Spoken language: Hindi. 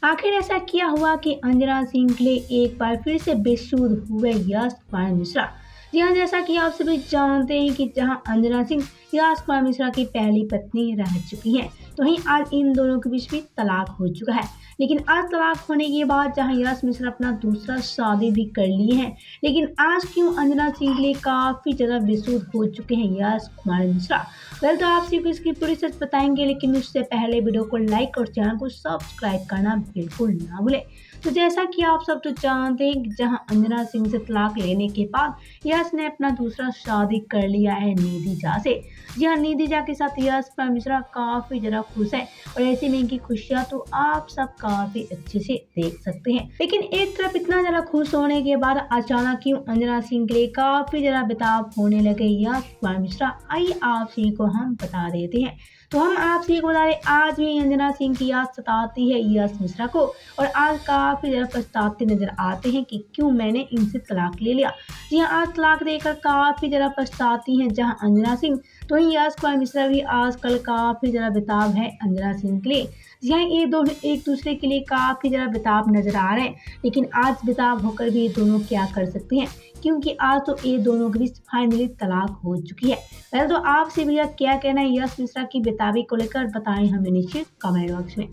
आखिर ऐसा क्या हुआ कि अंजना सिंह के लिए एक बार फिर से बेसुध हुए यश कुमार मिश्रा। जी हाँ, जैसा कि आप सभी जानते हैं कि जहां अंजना सिंह यश कुमार मिश्रा की पहली पत्नी रह चुकी हैं, तो वहीं आज इन दोनों के बीच भी तलाक हो चुका है। लेकिन आज तलाक होने के बाद जहां यश मिश्रा अपना दूसरा शादी भी कर लिए हैं, लेकिन आज क्यों अंजना सिंह के लिए काफी ज्यादा बेसुध हो चुके हैं यश कुमार मिश्रा। वेल, तो आप सभी को इसकी पूरी सच बताएंगे, लेकिन उससे पहले वीडियो को लाइक और चैनल को सब्सक्राइब करना बिल्कुल ना भूलें। तो जैसा कि आप सब तो जानते हैं कि जहां अंजना सिंह से तलाक लेने के बाद यश ने अपना दूसरा शादी कर लिया है निधि झा से। जी हाँ, निधि झा के साथ यश कुमार मिश्रा काफी ज्यादा खुश है और ऐसे में इनकी खुशियां तो आप सब काफी अच्छे से देख सकते हैं। लेकिन एक तरफ इतना ज्यादा खुश होने के बाद अचानक क्यों अंजना सिंह के लिए काफी ज्यादा बेताब होने लगे यश कुमार मिश्रा, आइए आप सभी को हम बता देते हैं। तो हम आप सभी को बता दें, आज भी अंजना सिंह की याद सताती है यश मिश्रा को और आज काफी ज्यादा पछताते नजर आते हैं कि क्यों मैंने इनसे तलाक ले लिया। जी हाँ, आज तलाक देकर काफी ज्यादा पछताती हैं जहां अंजना सिंह, तो वहीं यश कुमार मिश्रा भी आजकल काफी ज्यादा बेताब है अंजना सिंह के लिए। जी हाँ, ये दोनों एक दूसरे के लिए काफी ज्यादा बेताब नजर आ रहे हैं, लेकिन आज बेताब होकर भी ये दोनों क्या कर सकते हैं, क्योंकि आज तो ये दोनों के बीच फाइनली तलाक हो चुकी है। पहले तो आपसे भैया क्या कहना है यश मिश्रा की बेताबी को लेकर, बताएं हमें नीचे कमेंट बॉक्स में।